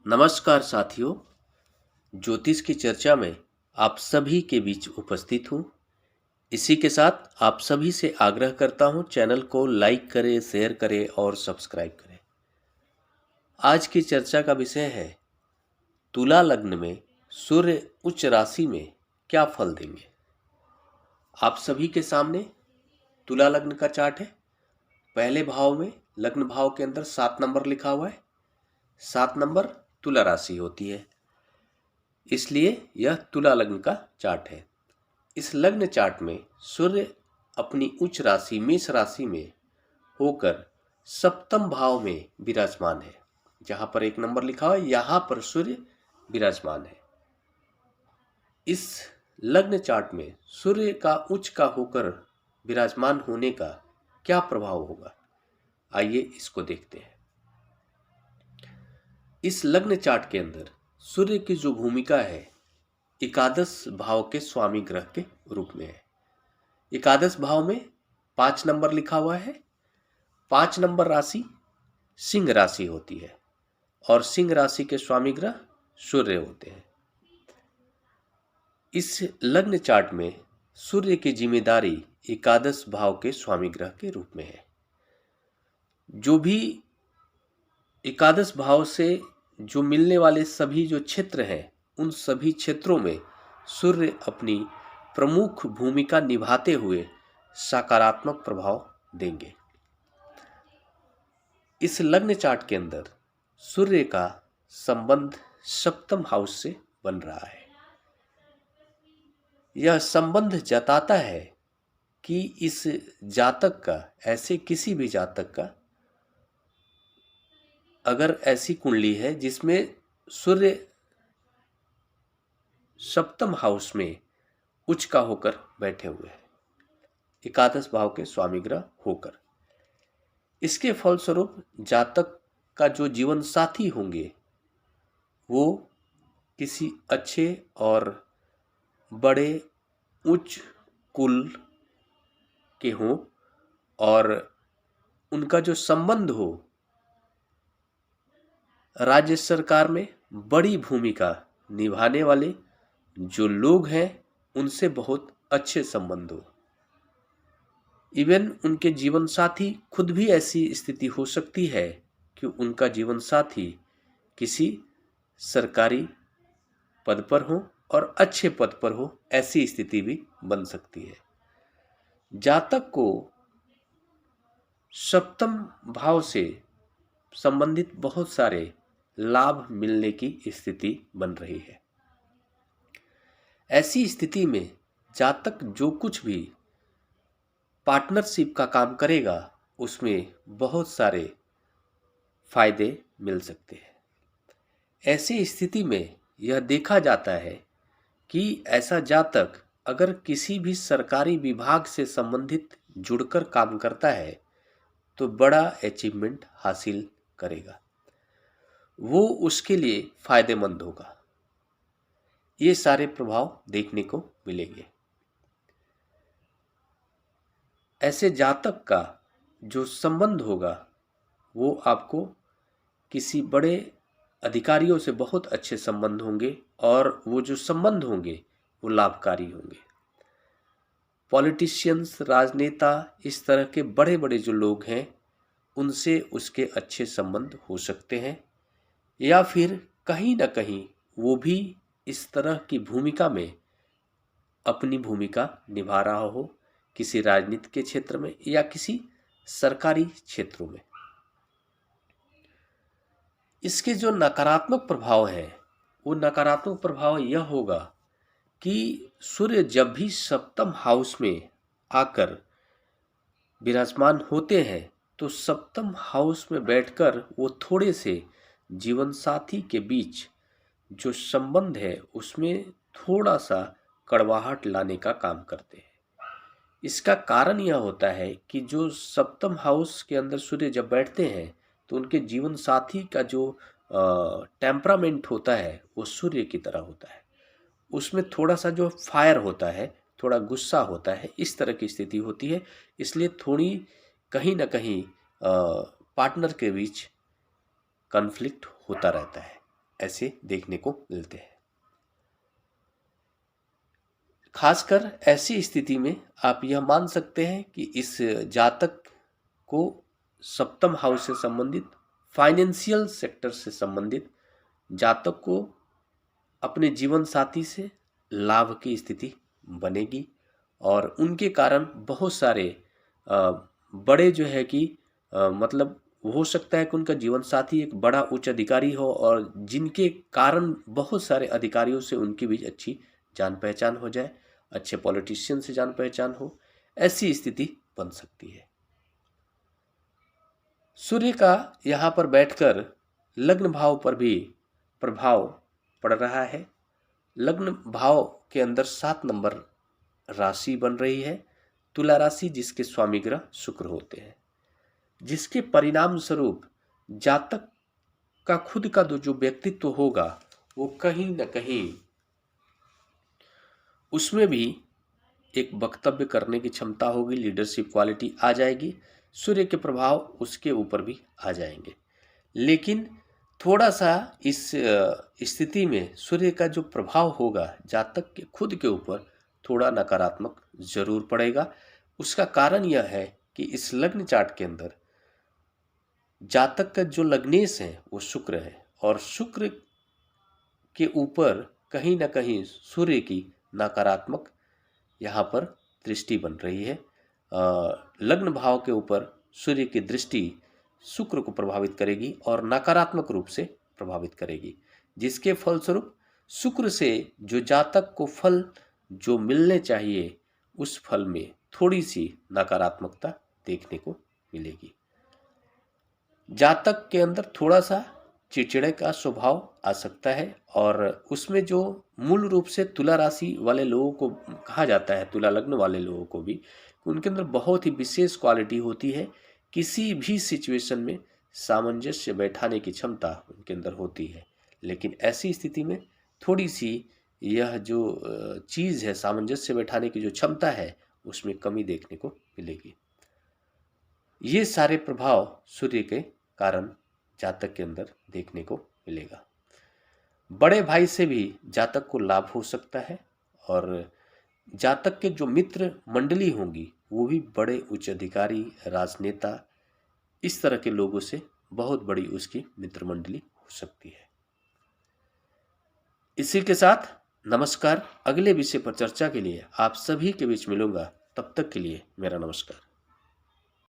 नमस्कार साथियों, ज्योतिष की चर्चा में आप सभी के बीच उपस्थित हूँ। इसी के साथ आप सभी से आग्रह करता हूँ, चैनल को लाइक करें, शेयर करें और सब्सक्राइब करें। आज की चर्चा का विषय है तुला लग्न में सूर्य उच्च राशि में क्या फल देंगे। आप सभी के सामने तुला लग्न का चार्ट है। पहले भाव में लग्न भाव के अंदर 7 नंबर लिखा हुआ है। 7 नंबर तुला राशि होती है, इसलिए यह तुला लग्न का चार्ट है। इस लग्न चार्ट में सूर्य अपनी उच्च राशि मेष राशि में होकर सप्तम भाव में विराजमान है। जहां पर 1 नंबर लिखा हुआ है, यहां पर सूर्य विराजमान है। इस लग्न चार्ट में सूर्य का उच्च का होकर विराजमान होने का क्या प्रभाव होगा, आइए इसको देखते हैं। इस लग्न चार्ट के अंदर सूर्य की जो भूमिका है एकादश भाव के स्वामी ग्रह के रूप में है। एकादश भाव में 5 नंबर लिखा हुआ है। 5 नंबर राशि सिंह राशि होती है और सिंह राशि के स्वामी ग्रह सूर्य होते हैं। इस लग्न चार्ट में सूर्य की जिम्मेदारी एकादश भाव के स्वामी ग्रह के रूप में है। जो भी एकादश भाव से जो मिलने वाले सभी जो क्षेत्र हैं, उन सभी क्षेत्रों में सूर्य अपनी प्रमुख भूमिका निभाते हुए सकारात्मक प्रभाव देंगे। इस लग्न चार्ट के अंदर सूर्य का संबंध सप्तम हाउस से बन रहा है। यह संबंध जताता है कि इस जातक का, ऐसे किसी भी जातक का अगर ऐसी कुंडली है जिसमें सूर्य सप्तम हाउस में उच्च का होकर बैठे हुए हैं, एकादश भाव के स्वामी ग्रह होकर, इसके फलस्वरूप जातक का जो जीवन साथी होंगे वो किसी अच्छे और बड़े उच्च कुल के हों और उनका जो संबंध हो राज्य सरकार में बड़ी भूमिका निभाने वाले जो लोग हैं उनसे बहुत अच्छे संबंध हो। इवन उनके जीवन साथी खुद भी ऐसी स्थिति हो सकती है कि उनका जीवन साथी किसी सरकारी पद पर हो और अच्छे पद पर हो, ऐसी स्थिति भी बन सकती है। जातक को सप्तम भाव से संबंधित बहुत सारे लाभ मिलने की स्थिति बन रही है। ऐसी स्थिति में जातक जो कुछ भी पार्टनरशिप का काम करेगा उसमें बहुत सारे फायदे मिल सकते हैं। ऐसी स्थिति में यह देखा जाता है कि ऐसा जातक अगर किसी भी सरकारी विभाग से संबंधित जुड़कर काम करता है तो बड़ा अचीवमेंट हासिल करेगा, वो उसके लिए फायदेमंद होगा। ये सारे प्रभाव देखने को मिलेंगे। ऐसे जातक का जो संबंध होगा वो आपको किसी बड़े अधिकारियों से बहुत अच्छे संबंध होंगे और वो जो संबंध होंगे वो लाभकारी होंगे। पॉलिटिशियंस, राजनेता, इस तरह के बड़े बड़े जो लोग हैं उनसे उसके अच्छे संबंध हो सकते हैं, या फिर कहीं ना कहीं वो भी इस तरह की भूमिका में अपनी भूमिका निभा रहा हो, किसी राजनीति के क्षेत्र में या किसी सरकारी क्षेत्रों में। इसके जो नकारात्मक प्रभाव हैं वो नकारात्मक प्रभाव यह होगा कि सूर्य जब भी सप्तम हाउस में आकर विराजमान होते हैं तो सप्तम हाउस में बैठकर वो थोड़े से जीवन साथी के बीच जो संबंध है उसमें थोड़ा सा कड़वाहट लाने का काम करते हैं। इसका कारण यह होता है कि जो सप्तम हाउस के अंदर सूर्य जब बैठते हैं तो उनके जीवन साथी का जो टेम्परामेंट होता है वो सूर्य की तरह होता है। उसमें थोड़ा सा जो फायर होता है, थोड़ा गुस्सा होता है, इस तरह की स्थिति होती है। इसलिए थोड़ी कहीं ना कहीं पार्टनर के बीच कॉन्फ्लिक्ट होता रहता है। ऐसे देखने को मिलते हैं। खासकर ऐसी स्थिति में आप यह मान सकते हैं कि इस जातक को सप्तम हाउस से संबंधित, फाइनेंशियल सेक्टर से संबंधित जातक को अपने जीवन साथी से लाभ की स्थिति बनेगी और उनके कारण बहुत सारे बड़े जो है कि मतलब हो सकता है कि उनका जीवन साथी एक बड़ा उच्च अधिकारी हो और जिनके कारण बहुत सारे अधिकारियों से उनके बीच अच्छी जान पहचान हो जाए, अच्छे पॉलिटिशियन से जान पहचान हो, ऐसी स्थिति बन सकती है। सूर्य का यहाँ पर बैठकर लग्न भाव पर भी प्रभाव पड़ रहा है। लग्न भाव के अंदर 7 नंबर राशि बन रही है, तुला राशि, जिसके स्वामी ग्रह शुक्र होते हैं, जिसके परिणाम स्वरूप जातक का खुद का जो व्यक्तित्व होगा वो कहीं न कहीं उसमें भी एक वक्तव्य करने की क्षमता होगी, लीडरशिप क्वालिटी आ जाएगी, सूर्य के प्रभाव उसके ऊपर भी आ जाएंगे। लेकिन थोड़ा सा इस स्थिति में सूर्य का जो प्रभाव होगा जातक के खुद के ऊपर थोड़ा नकारात्मक जरूर पड़ेगा। उसका कारण यह है कि इस लग्न चार्ट के अंदर जातक का जो लग्नेश है वो शुक्र है और शुक्र के ऊपर कहीं ना कहीं सूर्य की नकारात्मक यहाँ पर दृष्टि बन रही है। लग्न भाव के ऊपर सूर्य की दृष्टि शुक्र को प्रभावित करेगी और नकारात्मक रूप से प्रभावित करेगी, जिसके फलस्वरूप शुक्र से जो जातक को फल जो मिलने चाहिए उस फल में थोड़ी सी नकारात्मकता देखने को मिलेगी। जातक के अंदर थोड़ा सा चिड़चिड़े का स्वभाव आ सकता है और उसमें जो मूल रूप से तुला राशि वाले लोगों को कहा जाता है, तुला लग्न वाले लोगों को भी, उनके अंदर बहुत ही विशेष क्वालिटी होती है, किसी भी सिचुएशन में सामंजस्य बैठाने की क्षमता उनके अंदर होती है। लेकिन ऐसी स्थिति में थोड़ी सी यह जो चीज़ है, सामंजस्य बैठाने की जो क्षमता है, उसमें कमी देखने को मिलेगी। ये सारे प्रभाव सूर्य के कारण जातक के अंदर देखने को मिलेगा। बड़े भाई से भी जातक को लाभ हो सकता है और जातक के जो मित्र मंडली होंगी वो भी बड़े उच्च अधिकारी, राजनेता, इस तरह के लोगों से बहुत बड़ी उसकी मित्र मंडली हो सकती है। इसी के साथ नमस्कार। अगले विषय पर चर्चा के लिए आप सभी के बीच मिलूंगा। तब तक के लिए मेरा नमस्कार।